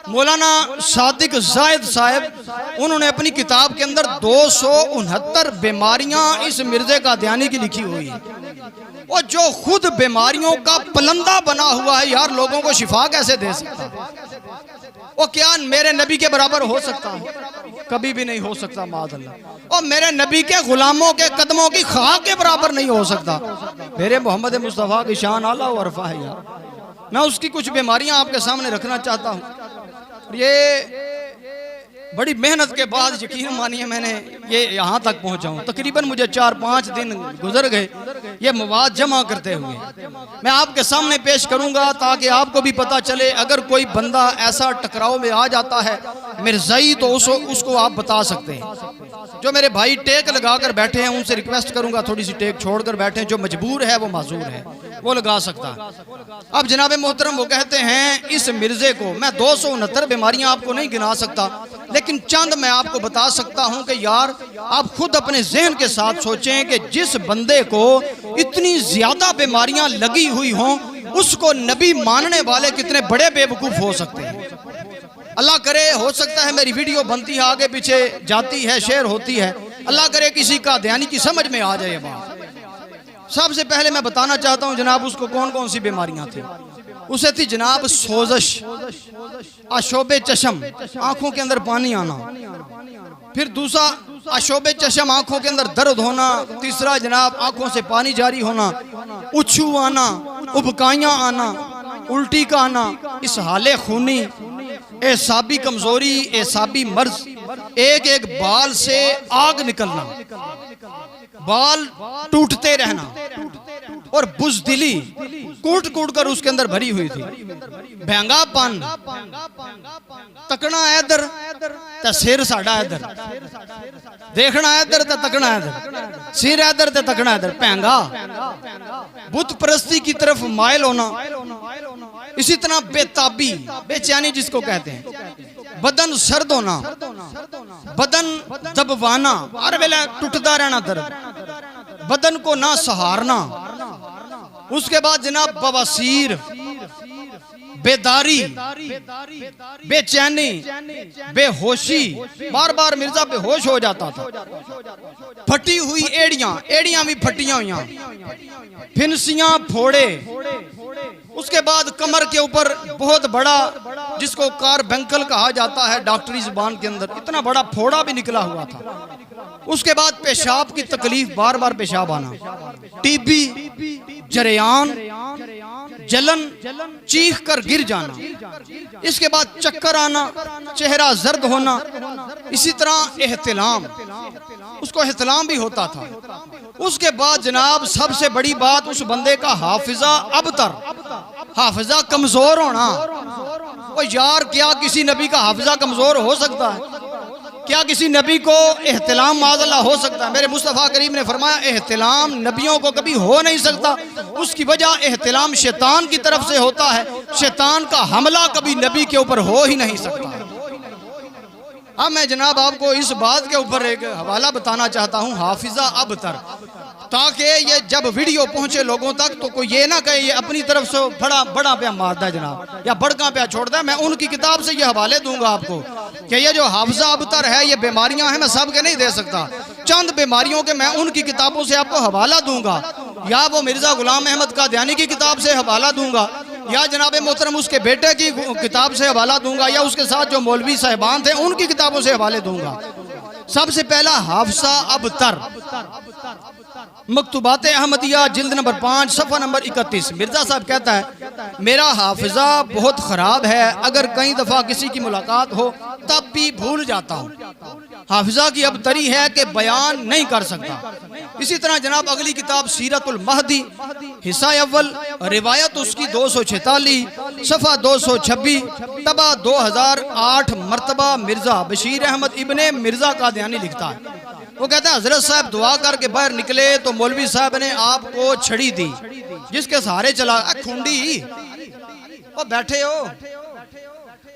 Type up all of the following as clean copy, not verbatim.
مولانا صادق زاہد صاحب انہوں نے اپنی کتاب کے اندر 269 بیماریاں اس مرزا قادیانی کی لکھی ہوئی ہیں، اور جو خود بیماریوں کا پلندہ بنا ہوا ہے یار لوگوں کو شفا کیسے دے سکتا ہے؟ وہ کیا میرے نبی کے برابر ہو سکتا ہے؟ کبھی بھی نہیں ہو سکتا معاذ اللہ، اور میرے نبی کے غلاموں کے قدموں کی خاک کے برابر نہیں ہو سکتا۔ میرے محمد مصطفیٰ کی شان اعلیٰ و عرفہ ہے یار۔ میں اس کی کچھ بیماریاں آپ کے سامنے رکھنا چاہتا ہوں۔ یہ بڑی محنت کے بعد یقین مانیے میں نے یہ یہاں تک پہنچا ہوں، تقریباً مجھے 4-5 دن گزر گئے یہ مواد جمع کرتے ہوئے۔ میں آپ کے سامنے پیش کروں گا تاکہ آپ کو بھی پتا چلے، اگر کوئی بندہ ایسا ٹکراؤ میں آ جاتا ہے مرزائی تو اس کو آپ بتا سکتے ہیں۔ جو میرے بھائی ٹیک لگا کر بیٹھے ہیں ان سے ریکویسٹ کروں گا تھوڑی سی ٹیک چھوڑ کر بیٹھیں، جو مجبور ہے وہ معذور ہے، وہ لگا سکتا ہے۔ اب جناب محترم وہ کہتے ہیں اس مرزے کو میں 269 بیماریاں آپ کو نہیں گنا سکتا، لیکن چند میں آپ کو بتا سکتا ہوں کہ یار آپ خود اپنے ذہن کے ساتھ سوچیں کہ جس بندے کو اتنی زیادہ بیماریاں لگی ہوئی ہوں اس کو نبی ماننے والے کتنے بڑے بے وقوف ہو سکتے ہیں۔ اللہ کرے ہو سکتا ہے میری ویڈیو بنتی ہے آگے پیچھے جاتی ہے شیئر ہوتی ہے، اللہ کرے کسی قادیانی کی سمجھ میں آ جائے بات۔ سب سے پہلے میں بتانا چاہتا ہوں جناب اس کو کون کون سی بیماریاں تھیں۔ اسے تھی جناب سوزش، آشوب چشم آنکھوں کے اندر پانی آنا، پھر دوسرا آشوب چشم آنکھوں کے اندر درد ہونا، تیسرا جناب آنکھوں سے پانی جاری ہونا، اچھو آنا، ابکائیاں آنا، الٹی کا آنا، اسہال خونی، اعصابی کمزوری، اعصابی مرض، ایک بال سے آگ نکلنا، بال ٹوٹتے رہنا، اور بزدلی کوٹ کوٹ کر اس کے اندر بھری ہوئی تھی، بھینگا پن، تکنا ایدر تا سیر ساڑا ایدر، دیکھنا ایدر تا تکنا ایدر، سیر ایدر تا تکنا ایدر، بھینگا، بت پرستی کی طرف مائل ہونا، اسی طرح بے تابی، بے چینی جس کو کہتے ہیں، بدن سرد ہونا، بدن دبوانا، ہر ویلے ٹوٹتا رہنا درد، بدن کو نہ سہارنا، اس کے بعد جناب بواسیر، بیداری، بے چینی، بے ہوشی، بار بار مرزا بے ہوش ہو جاتا تھا، پھٹی ہوئی ایڑیاں بھی پھٹیاں ہویاں، پھنسیاں پھوڑے، اس کے بعد کمر کے اوپر بہت بڑا جس کو کاربنکل کہا جاتا ہے ڈاکٹری زبان کے اندر، اتنا بڑا پھوڑا بھی نکلا ہوا تھا، اس کے بعد پیشاب کی تکلیف، بار بار پیشاب آنا، ٹی بی، جریان، جلن، چیخ کر گر جانا، اس کے بعد چکر آنا، چہرہ زرد ہونا، اسی طرح احتلام، اس کو احتلام بھی ہوتا تھا، اس کے بعد جناب سب سے بڑی بات اس بندے کا حافظہ ابتر، حافظہ کمزور ہونا۔ وہ یار کیا کسی نبی کا حافظہ کمزور ہو سکتا ہے؟ کیا کسی نبی کو احتلام معاذ اللہ ہو سکتا ہے؟ میرے مصطفیٰ کریم نے فرمایا احتلام نبیوں کو کبھی ہو نہیں سکتا، اس کی وجہ احتلام شیطان کی طرف سے ہوتا ہے، شیطان کا حملہ کبھی نبی کے اوپر ہو ہی نہیں سکتا۔ اب میں جناب آپ کو اس بات کے اوپر ایک حوالہ بتانا چاہتا ہوں، حافظہ ابتر، تاکہ یہ جب ویڈیو پہنچے لوگوں تک تو کوئی یہ نہ کہے یہ اپنی طرف سے بڑا پہ مارتا ہے جناب یا بڑکاں پہ چھوڑتا ہے۔ میں ان کی کتاب سے یہ حوالے دوں گا آپ کو کہ یہ جو حافظہ ابتر ہے یہ بیماریاں ہیں، میں سب کے نہیں دے سکتا، چند بیماریوں کے میں ان کی کتابوں سے آپ کو حوالہ دوں گا، یا وہ مرزا غلام احمد قادیانی کی کتاب سے حوالہ دوں گا، یا جناب محترم اس کے بیٹے کی کتاب سے حوالہ دوں گا، یا اس کے ساتھ جو مولوی صاحبان تھے ان کی کتابوں سے حوالے دوں گا۔ سب سے پہلا حافظہ ابتر، مکتوبات احمدیہ جلد نمبر 5 صفحہ نمبر 31، مرزا صاحب کہتا ہے میرا حافظہ بہت خراب ہے، اگر کئی دفعہ کسی کی ملاقات ہو تب بھی بھول جاتا ہوں، حافظہ کی ابتری ہے کہ بیان نہیں کر سکتا۔ اسی طرح جناب اگلی کتاب سیرت المہدی حصہ اول، روایت اس کی 246 صفحہ 226، طبع 2008 مرتبہ مرزا بشیر احمد ابن مرزا قادیانی لکھتا ہے۔ وہ کہتا ہے حضرت صاحب دعا کر کے باہر نکلے تو مولوی صاحب نے آپ کو چھڑی دی جس کے سہارے چلا، کھونڈی وہ بیٹھے ہو،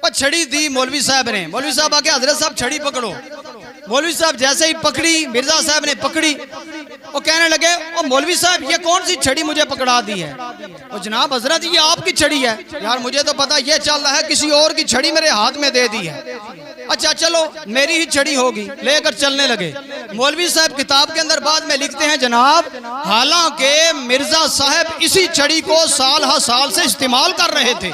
وہ چھڑی دی مولوی صاحب نے، مولوی صاحب آگے حضرت صاحب چھڑی پکڑو، مولوی صاحب جیسے ہی پکڑی، مرزا صاحب نے پکڑی، وہ کہنے لگے وہ مولوی صاحب یہ کون سی چھڑی مجھے پکڑا دی ہے؟ وہ جناب حضرت یہ آپ کی چھڑی ہے۔ یار مجھے تو پتا یہ چل رہا ہے کسی اور کی چھڑی میرے ہاتھ میں دے دی ہے۔ اچھا چلو میری ہی چھڑی ہوگی، لے کر چلنے لگے۔ مولوی صاحب کتاب کے اندر بعد میں لکھتے ہیں جناب حالانکہ مرزا صاحب اسی چھڑی کو سال ہا سال سے استعمال کر رہے تھے،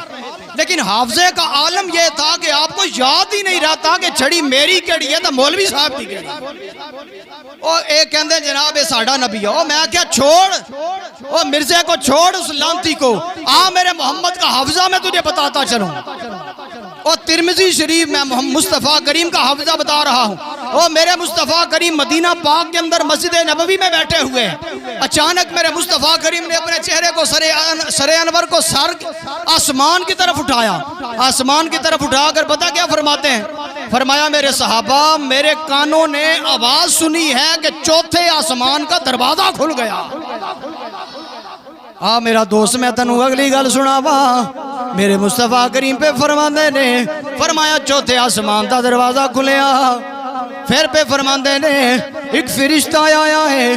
لیکن حافظے کا عالم یہ تھا کہ آپ کو یاد ہی نہیں رہتا کہ چھڑی میری کیڑی ہے تو مولوی صاحب کی کیڑی ہے۔ اور ایک کہندے جناب یہ ساڑھا نبی ہے۔ میں کیا چھوڑ وہ مرزے کو، چھوڑ اس لانتی کو، آ میرے محمد کا حافظہ میں تجھے بتاتا چلوں۔ اور ترمذی شریف میں مصطفیٰ کریم کا حافظہ بتا رہا ہوں۔ اور میرے مصطفیٰ کریم مدینہ پاک کے اندر مسجد نبوی میں بیٹھے ہوئے ہیں، اچانک میرے مصطفیٰ کریم نے اپنے چہرے کو سر انور کو آسمان کی طرف اٹھایا، آسمان کی طرف اٹھا کر پتہ کیا فرماتے ہیں؟ فرمایا میرے صحابہ میرے کانوں نے آواز سنی ہے کہ چوتھے آسمان کا دروازہ کھل گیا۔ میرا دوست میں تنو اگلی گل سناوا، میرے مصطفیٰ کریم پہ فرماندے نے فرمایا چوتھے آسمان کا دروازہ کھلیا، پھر پہ فرماندے نے ایک فرشتہ آیا ہے،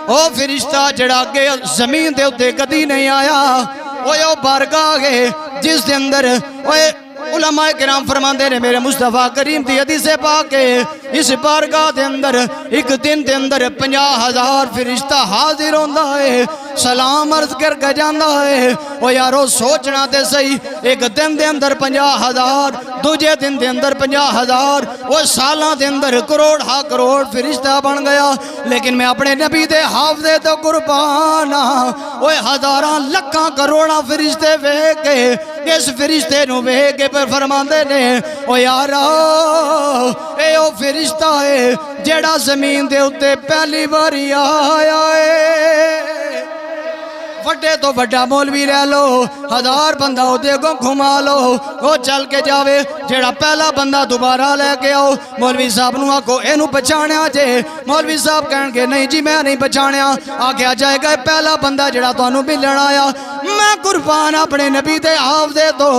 او فرشتہ جڑا کے زمین دے اتے کدی نہیں آیا، وہ بارگاہ ہے جس دے اندر علماء کرام فرماندے نے میرے مصطفیٰ کریم دی حدیث پاک ہے اس بارگاہ دے اندر ایک دن دے اندر 50,000 فرشتہ حاضر ہوندہ ہے، سلام عرض کر کے جاندہ ہے۔ وہ یارو سوچنا دے صحیح، ایک دن دے اندر 50,000، دوجے دن دے اندر 50,000، وہ سالہ دے اندر کروڑ ہا کروڑ فرشتہ بن گیا۔ لیکن میں اپنے نبی دے حافظے تو قربانا، وہ ہزاراں لکھاں کروڑاں فرشتے وے کے اس فرشتے نو وے کے پر فرماندے نے او یارا اے او فرشتہ ہے جیڑا زمین دے اتے پہلی باری آیا ہے۔ وڈے تو وڈا مولوی رہ لو، 1000 بندہ دے کو گھما لو، وہ چل کے جاوے، جیڑا پہلا بندہ دوبارہ لے کے آؤ، مولوی صاحب نو آکو اینو بچانیا جے، مولوی صاحب کہن گے نہیں جی میں نہیں بچانیا، آگے آ جائے گا پہلا بندہ جیڑا تو انو ملن آیا۔ میں قربان اپنے نبی دے حافظے تو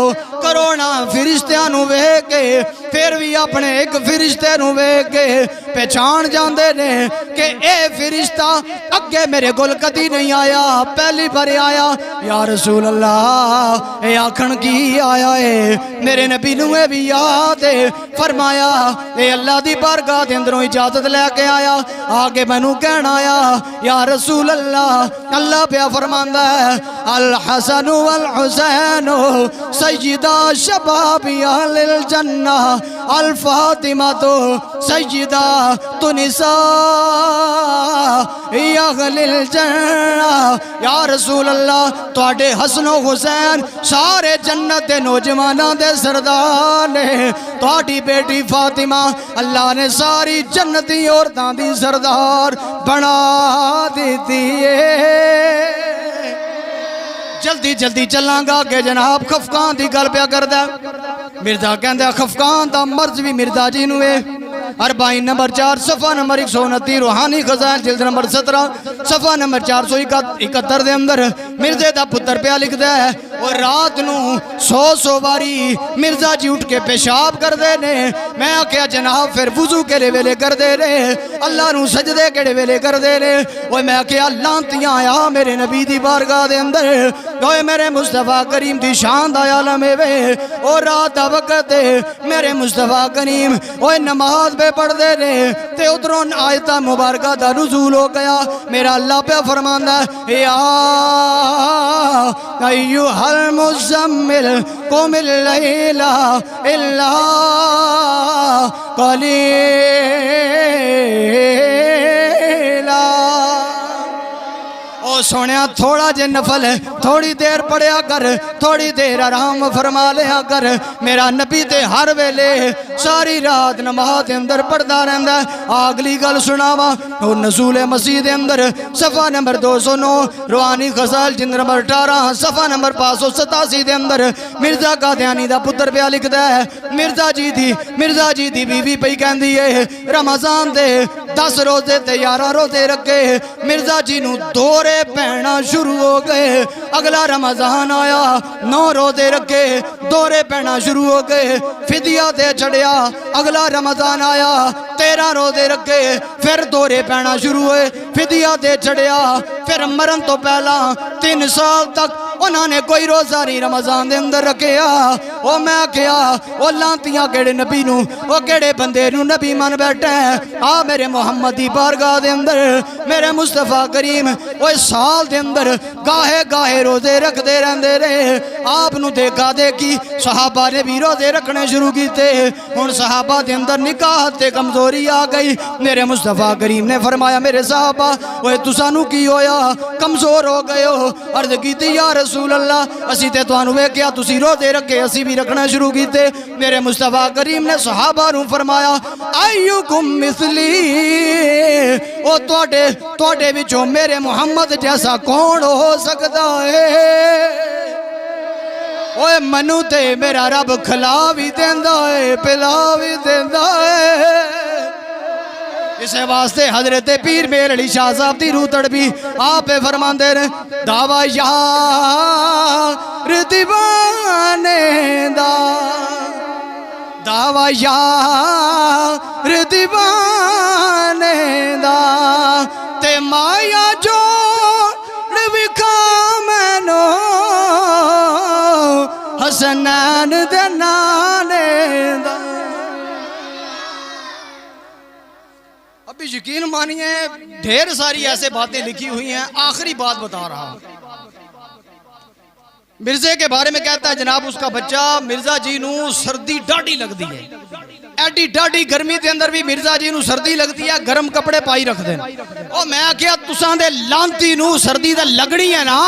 کروڑا فرشتیاں نو وے کے پھر بھی اپنے ایک فرشتے نو وے کے پہچان جاندے نے کہ اے فرشتہ اگے میرے گل کدی نہیں آیا، پہلی بار آیا۔ یا رسول اللہ اے آکھن کی آیا ہے، میرے نبی نوے بھی یاد ہے، فرمایا اے اللہ دی بارگاہ دے اندروں اجازت لے کے آیا، آگے مینوں کہنا آیا یا رسول اللہ اللہ پہ فرماندا ہے الحسن والحسین سیدہ شبابی اہل الجنہ الفاطمہ تو سیدہ تو نساء اہل الجنہ۔ یا رسول اللہ تواڈے حسن و حسین سارے جنت دے نوجواناں دے سردار نے، تواڈی بیٹی فاطمہ اللہ نے ساری جنتی عورتاں دی سردار بنا دیتی ہے۔ جلدی جلدی چلاں گا کہ جناب خفقان دی گل پیا کردا، مرزا کہندا خفقان دا مرض بھی مرزا جی نو ہے۔ 42 نمبر 4 صفحہ نمبر 129 روحانی خزائن جلد نمبر 17 صفحہ نمبر 471 دے اندر مرزے دا پتر پیا لکھدا ہے اور رات نو 100 باری مرزا جی اٹھ کے پیشاب کر دے نے۔ میں آکھیا جناب پھر وضو کیڑے ویلے کر دے نے، اللہ نو سجدے کیڑے ویلے کر دے نے؟ اوے میں آکھیا لانتیاں آیا میرے نبی دی بارگاہ دے اندر، اوے میرے مصطفیٰ کریم دی شان دا عالم وے، اور رات دا وقت میرے مصطفیٰ کریم اوے نماز پہ پڑھ دے رہے تے ادھروں آیتہ مبارکہ دا نزول ہو گیا۔ میرا اللہ پہ فرماندہ یا ایوہ المزمل قم اللیل الا قلیلا۔ او سونیا تھوڑا جے نفل ہے تھوڑی دیر پڑھیا کر، تھوڑی دیر آرام فرما لیا کر۔ میرا نبی تے ہر ویلے ساری رات نماز اندر پڑھدا رہندا ہے۔ اگلی گل سناوا او نزول مسیح دے اندر صفحہ نمبر 209 روحانی خزائن جلد نمبر 18 صفحہ نمبر 587 دے اندر مرزا قادیانی دا پتر پیا لکھدا ہے مرزا جی دی بیوی پئی کہندی ہے رمضان دے 10 روزے تے 11 روزے رکھے، مرزا جی نو دورے پہنا شروع ہو گئے۔ اگلا رمضان آیا 9 روزے رکھے، دورے پہنا شروع ہو گئے، فدیہ دے چڑھیا۔ اگلا رمضان آیا 13 روزے رکھے پھر دورے پینا شروع ہوئے فدیہ دے چڑھیا پھر مرن تو پہلا 3 سال تک انہوں نے کوئی روزہ نہیں رمضان دے اندر رکھیا او میں کیا او لانتیاں کیڑے نبی نو او کیڑے بندے نو نبی من بیٹھے آ میرے محمدی بارگاہ دے اندر میرے مصطفیٰ کریم او سال دے اندر گاہے گاہے روزے رکھ دے رہندے رہے آپ نو دیکھا دیکھی صحابہ نے بھی روزے رکھنے شروع کیتے ہن صحابہ دے اندر نکاح تے کمزوری آ گئی میرے مصطفیٰ کریم نے فرمایا میرے صحابہ اوے تسانو کی ہویا کمزور ہو گئے ہو عرض کیتی یا رسول اللہ اسی تے توانو ویکھیا تسی روزے رکھے اسی بھی رکھنا شروع کیتے میرے مصطفیٰ کریم نے صحابہ نو فرمایا ایکم مثلی او تواڈے وچوں میرے محمد جیسا کون ہو سکتا ہے اوے منو تے میرا رب کھلا بھی دیندا ہے پلا بھی دیندا ہے اسے واسطے حضرت پیر میر علی شاہ صاحب دی روح تڑپی آپ فرماندے نے دعویٰ یار دیوانے دا دعویٰ یار دیوانے دا تے مایا جوڑ وکھا مینو حسنین دے نانے دا ابھی یقین مانیے ڈھیر ساری ایسے باتیں لکھی ہوئی ہیں آخری بات بتا رہا مرزے کے بارے میں کہتا ہے جناب اس کا بچہ مرزا جی نو سردی ڈاڑی لگ دی ہے ایڈی ڈاڑی گرمی دے اندر بھی مرزا جی نو سردی لگتی ہے گرم کپڑے پائی رکھ دیں اور میں کیا تسان دے لانتی نو سردی دے لگنی ہے نا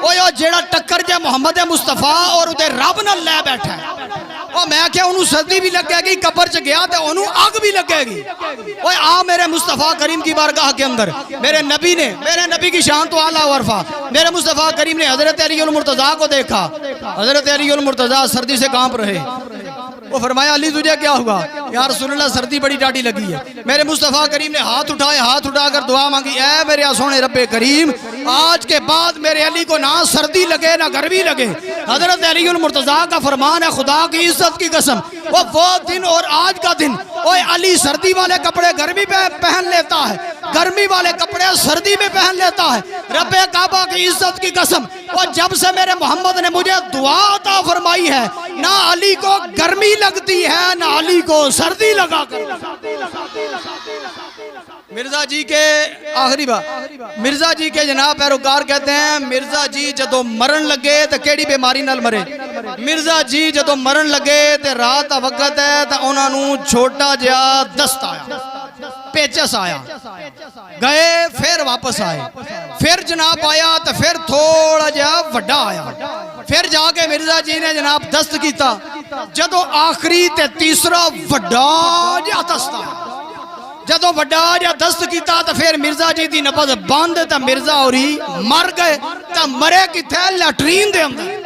وہ جیڑا ٹکر جے محمد مصطفیٰ اور ادھے رب نہ لے بیٹھا ہے اور میں کیا انہوں سردی بھی لگے گی قبر چ گیا تو انہوں آگ بھی لگے گی اوہ آ میرے مصطفیٰ کریم کی بارگاہ کے اندر میرے نبی کی شان تو اعلیٰ ورفا میرے مصطفیٰ کریم نے حضرت علی المرتضیٰ کو دیکھا حضرت علی المرتضیٰ سردی سے کانپ رہے وہ فرمایا علی تجھے کیا ہوا یا رسول اللہ سردی بڑی ڈاڑی لگی ہے میرے مصطفیٰ کریم نے ہاتھ اٹھا کر دعا مانگی اے میرے سونے رب کریم آج کے بعد میرے علی کو نہ سردی لگے نہ گرمی لگے حضرت علی المرتضیٰ کا فرمان ہے خدا کی عزت کی قسم وہ دن اور آج کا دن علی سردی والے کپڑے گرمی پہ پہن لیتا ہے گرمی والے کپڑے سردی میں پہن لیتا ہے رب کعبہ کی عزت کی قسم اور جب سے میرے محمد نے مجھے دعا عطا فرمائی ہے نہ علی کو گرمی لگتی ہے نہ علی کو سردی لگا کر مرزا جی کے آخری بات مرزا جی کے جناب پیروکار کہتے ہیں مرزا جی جدو مرن لگے تو کیڑی بیماری نال مرے مرزا جی جدو مرن لگے تو رات وقت ہے تو انہوں چھوٹا جہا دست آیا پیچس آیا گئے پھر واپس آئے پھر جناب آیا تو پھر تھوڑا جہا وڈا آیا پھر جا کے مرزا جی نے جناب دست کیتا جدو آخری تے تیسرا وڈا جہا دست آیا جدو وڈا جا دست کیتا تو پھر مرزا جی دی نبض بند تا مرزا اوری مر گئے تا مرے کی تھے لیٹرین دے اندر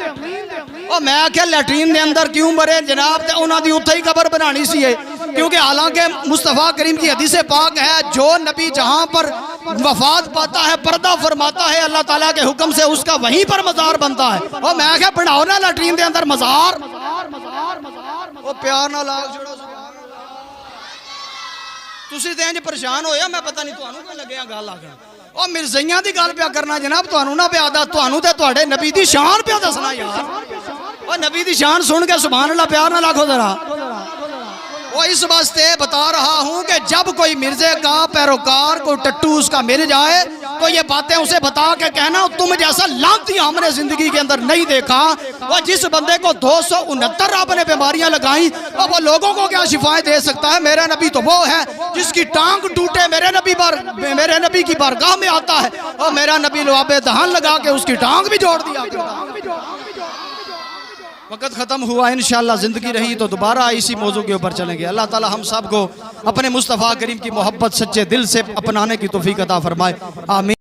اور میں کیا لیٹرین دے اندر کیوں مرے جناب تے انہاں دی اتھائی قبر بنانی سی ہے کیونکہ حالانکہ مصطفیٰ کریم کی حدیث پاک ہے جو نبی جہاں پر وفات پاتا ہے پردہ فرماتا ہے اللہ تعالیٰ کے حکم سے اس کا وہیں پر مزار بنتا ہے اور میں کیا بناؤ نا لیٹرین دے اندر مزار وہ پیار نہ لاغ جڑو تسی تے انج پریشان ہویا میں پتہ نہیں تانوں کوئی لگیا گل آ گیا او مرزیاں دی گل پیا کرنا جناب تانوں نہ پیا دا تانوں تے تواڈے نبی دی شان پیا دسنا یار او نبی دی شان سن کے سبحان اللہ پیار نہ لاکھو ذرا وہ اس واسطے بتا رہا ہوں کہ جب کوئی مرزے کا پیروکار کوئی ٹٹو اس کا مل جائے تو یہ باتیں اسے بتا کے کہنا تم جیسا لانتی ہم نے زندگی کے اندر نہیں دیکھا وہ جس بندے کو 269 رب نے بیماریاں لگائیں اور وہ لوگوں کو کیا شفائیں دے سکتا ہے میرا نبی تو وہ ہے جس کی ٹانگ ٹوٹے میرے نبی کی بارگاہ میں آتا ہے اور میرا نبی لعاب دہان لگا کے اس کی ٹانگ بھی جوڑ دیا وقت ختم ہوا انشاءاللہ زندگی رہی تو دوبارہ اسی موضوع کے اوپر چلیں گے اللہ تعالی ہم سب کو اپنے مصطفیٰ کریم کی محبت سچے دل سے اپنانے کی توفیق عطا فرمائے آمین